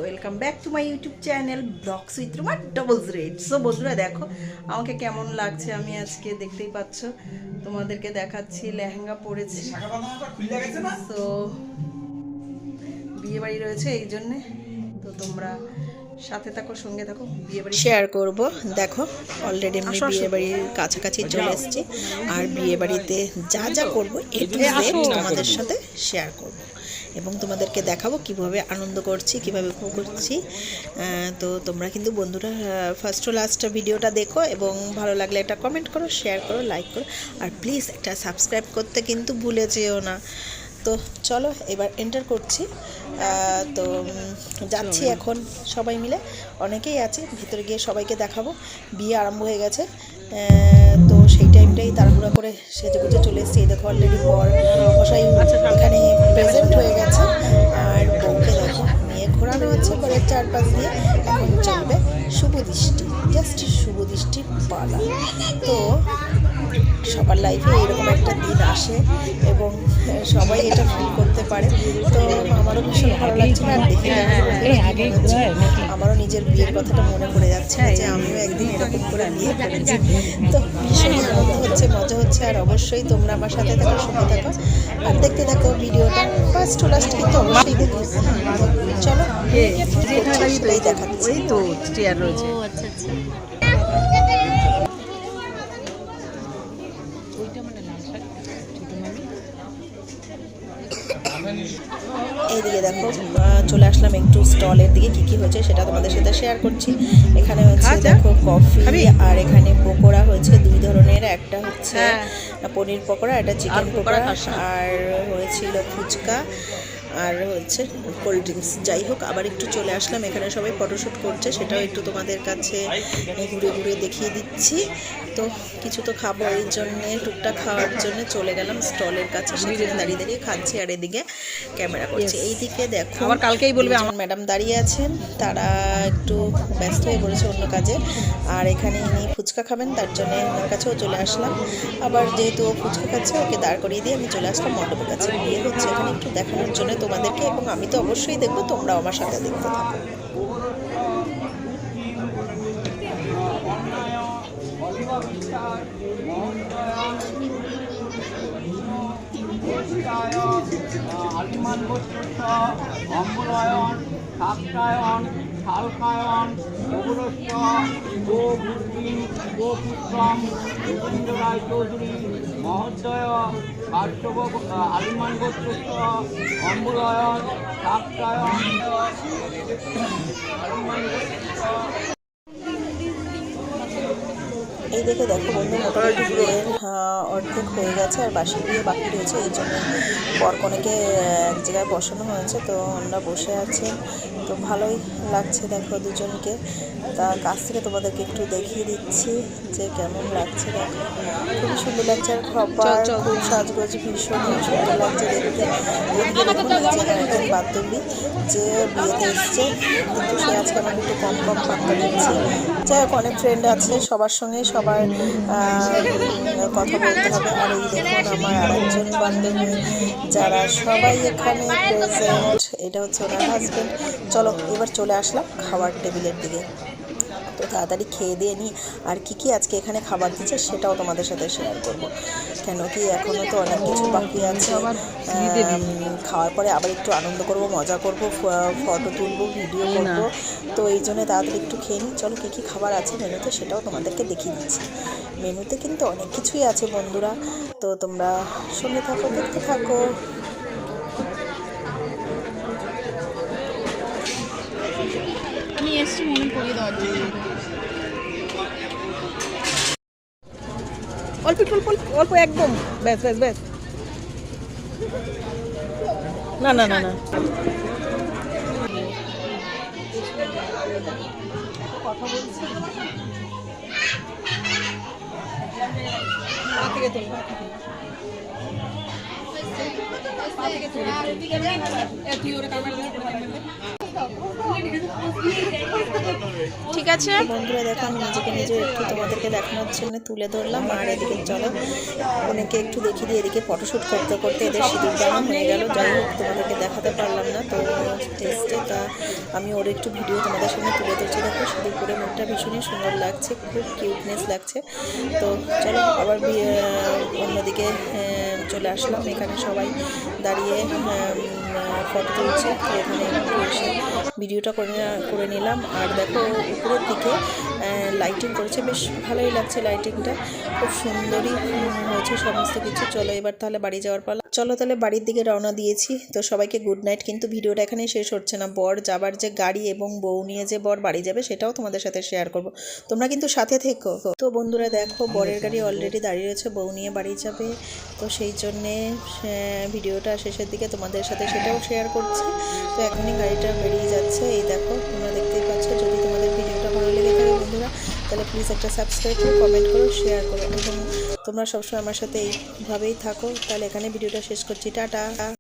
Welcome back to my YouTube channel vlogs with Ruma doubles red. So বন্ধুরা দেখো আমাকে কেমন লাগছে, আমি আজকে দেখতেই পাচ্ছ তোমাদেরকে দেখাচ্ছি, লেহেঙ্গা পরেছি। সো বিয়ে বাড়ি রয়েছে এই জন্যে, তো তোমরা সাথে থাকো, সঙ্গে থাকো, বিয়ে বাড়ি শেয়ার করবো। দেখো অলরেডি আমি বিয়ে বাড়ির কাছাকাছি চলে এসেছি, আর বিয়ে বাড়িতে যা যা করবো তোমাদের সাথে শেয়ার করব এবং তোমাদেরকে দেখাবো কিভাবে আনন্দ করছি, কিভাবে উপভোগ করছি। তো তোমরা কিন্তু বন্ধুরা ফার্স্ট টু লাস্ট ভিডিওটা দেখো এবং ভালো লাগলে একটা কমেন্ট করো, শেয়ার করো, লাইক করো, আর প্লিজ একটা সাবস্ক্রাইব করতে কিন্তু ভুলে যেও না। তো চলো এবার এন্টার করছি। তো যাচ্ছি এখন সবাই মিলে, অনেকেই আছে, ভিতরে গিয়ে সবাইকে দেখাবো। বিয়ে আরম্ভ হয়ে গেছে, তো সেই টাইমটাই তাড়াহুড়া করে সেজে গুজে চলে এসেছি। দেখো অলরেডি বর মশাই এখানে প্রেজেন্ট হয়ে গেছে, আর বউকে দেখো নিয়ে ঘোরানো হচ্ছে ঘরের চারপাশ দিয়ে। এখন চলবে শুভ দৃষ্টি, জাস্ট শুভ দৃষ্টির পালা। তো সবার লাইফে এরকম একটা দিন আসে এবং সবাই এটা ফিল করতে পারে। তো আমারও ভীষণ ভালো লাগছে, আর দেখে আমারও নিজের বিয়ের কথাটা মনে পড়ে যাচ্ছে যে আমিও একদিন এরকম করে বিয়ে করেছি। তো ভীষণ আনন্দ হচ্ছে, মজা হচ্ছে, আর অবশ্যই তোমরা আমার সাথে থাকো, সঙ্গে থাকো, আর দেখতে থাকো ভিডিওটা ফার্স্ট টু লাস্ট, কিন্তু অবশ্যই দেখো। চলো দেখাচ্ছি। ওই তো চেয়ার রয়েছে। আচ্ছা আচ্ছা, এইদিকে দেখো চলে আসলাম একটু স্টলের দিকে, কি কি হয়েছে সেটা তোমাদের সাথে শেয়ার করছি। এখানে হচ্ছে দেখো কফি, আর এখানে পকোড়া হয়েছে দুই ধরনের, একটা হচ্ছে পনির পকোড়া, একটা চিকেন পকোড়া, আর হয়েছিল ফুচকা, আর হচ্ছে কোল্ড ড্রিঙ্কস। যাই হোক, আবার একটু চলে আসলাম, এখানে সবাই ফটোশ্যুট করছে, সেটাও একটু তোমাদের কাছে ঘুরে ঘুরে দেখিয়ে দিচ্ছি। তো কিছু তো খাবো, এই জন্যে টুকটাক খাওয়ার জন্য চলে গেলাম স্টলের কাছে, সেখানে দাঁড়িয়ে দাঁড়িয়ে খাচ্ছি আর এদিকে ক্যামেরা করছি। এইদিকে দেখো আবার কালকেই বলবে আমার ম্যাডাম দাঁড়িয়ে আছেন, তারা একটু ব্যস্ত হয়ে পড়েছে অন্য কাজে, আর এখানে ইনি ফুচকা খাবেন, তার জন্য ওনার কাছেও চলে আসলাম। আবার যেহেতু ও ফুচকা খাচ্ছে, ওকে দাঁড় করিয়ে দিয়ে আমি চলে আসলাম মণ্ডপের কাছে। বিয়ে হচ্ছে এখানে একটু দেখানোর জন্য তোমাদেরকে, এবং আমি তো অবশ্যই দেখবো, তোমরাও আমার সাথে দেখতে থাকো। অম্বলায়ন, সাপ্তায়ন, শালকায়ন, গোবরস্য, গোবুদ্দিন, গোপুত্রম, গোবিন্দ রায় চৌধুরী মহোদয়, কার্যব আলিমান গোত্রস্য, অম্বলায়ন, সাপ্তায়ন, আলিমান গোত্রস্য। এই দেখে দেখো বন্ধু, মোটামুটি বিয়ের অর্ধেক হয়ে গেছে, আর বাসি বিয়ে বাকি রয়েছে, এই জন্য বরকনেকে এক জায়গায় বসানো হয়েছে। তো আমরা বসে আছি, তো ভালোই লাগছে দেখো দুজনকে। তা কাছ থেকে তোমাদেরকে একটু দেখিয়ে দিচ্ছি যে কেমন লাগছে। দেখো খুবই সুন্দর লাগছে, আর খাবার খুব সাজগোজ ভীষণ সুন্দর লাগছে দেখতে। এদিকে দেখুন একজন বান্ধবী যে বিয়েতে এসছে, কিন্তু সে আজকে আমাকে একটু কম কম পাত্তা দিচ্ছে। যাই হোক, অনেক ফ্রেন্ড আছে, সবার সঙ্গে সবার কথা বলতে হবে। আর এই দেখুন আমার আরেকজন বান্ধবী, যারা সবাই এখানে প্রেজেন্ট, এটা হচ্ছে ওনার হাজব্যান্ড। চলো এবার চলে আসলাম খাবার টেবিলের দিকে। তো তাড়াতাড়ি খেয়ে দিয়ে নিই, আর কি কি আজকে এখানে খাবার দিচ্ছে সেটাও তোমাদের সাথে শেয়ার করব, কেন কি এখনও তো অনেক কিছু বাকি আছে। খাওয়ার পরে আবার একটু আনন্দ করব, মজা করব, ফটো তুলবো, ভিডিও করবো। তো এই জন্য তাড়াতাড়ি একটু খেয়ে নিই। চলো কী কী খাবার আছে মেনুতে সেটাও তোমাদেরকে দেখিয়ে দিচ্ছি। মেনুতে কিন্তু অনেক কিছুই আছে বন্ধুরা, তো তোমরা সঙ্গে থাকো, দেখতে থাকো। আমি এসছি মনে করিয়ে দেওয়ার জন্য। অল্প অল্প অল্প একদম, ব্যাস ব্যাস ব্যাস, না না না না, কথা বলছি তুই ওরা ঠিক আছে। বন্ধুরা দেখো আমি নিজেকে নিজে একটু তোমাদেরকে দেখানোর জন্য তুলে ধরলাম, আর এদিকে চলো অনেকে একটু দেখিয়ে দিয়ে এদিকে ফটোশ্যুট করতে করতে এদের সিঁদুর দানা হয়ে গেল। যাই হোক তোমাদেরকে দেখাতে পারলাম না তো টেস্টে, তা আমি ওর একটু ভিডিও তোমাদের সামনে তুলে ধরছি। দেখো সিঁদুর পরে মুখটা ভীষণই সুন্দর লাগছে, খুব কিউটনেস লাগছে। তো চলো আবার অন্যদিকে চলে আসলাম, এখানে সবাই দাঁড়িয়ে ফটো তুলছে। তো এখানে এসে ভিডিওটা করে নিলাম। আর দেখো উপরের দিকে লাইটিং করেছে, বেশ ভালোই লাগছে লাইটিংটা, খুব সুন্দরই হয়েছে সমস্ত কিছু। চলো এবার তাহলে বাড়ি যাওয়ার পালা। চলো তাহলে বাড়ির দিকে রওনা দিয়েছি। তো সবাইকে গুড নাইট। কিন্তু ভিডিওটা এখানেই শেষ হচ্ছে না, বর যাবার যে গাড়ি এবং বউ নিয়ে যে বর বাড়ি যাবে সেটাও তোমাদের সাথে শেয়ার করব, তোমরা কিন্তু সাথে থেকো। তো বন্ধুরা দেখো বরের গাড়ি অলরেডি দাঁড়িয়ে রয়েছে, বউ নিয়ে বাড়ি যাবে। তো সেই জন্যে ভিডিওটা শেষের দিকে তোমাদের সাথে সেটাও শেয়ার করছি। তো এখনই গাড়িটা বেরিয়ে যাচ্ছে, এই দেখো তোমরা দেখতেই পাচ্ছ। যদি তোমাদের ভিডিওটা ভালো লেগে থাকে বন্ধুরা তাহলে প্লিজ একটা সাবস্ক্রাইব করো, কমেন্ট করো, শেয়ার করো এবং তোমরা সবসময় আমার সাথে এইভাবেই থাকো। তাহলে এখানে ভিডিওটা শেষ করছি, টাটা।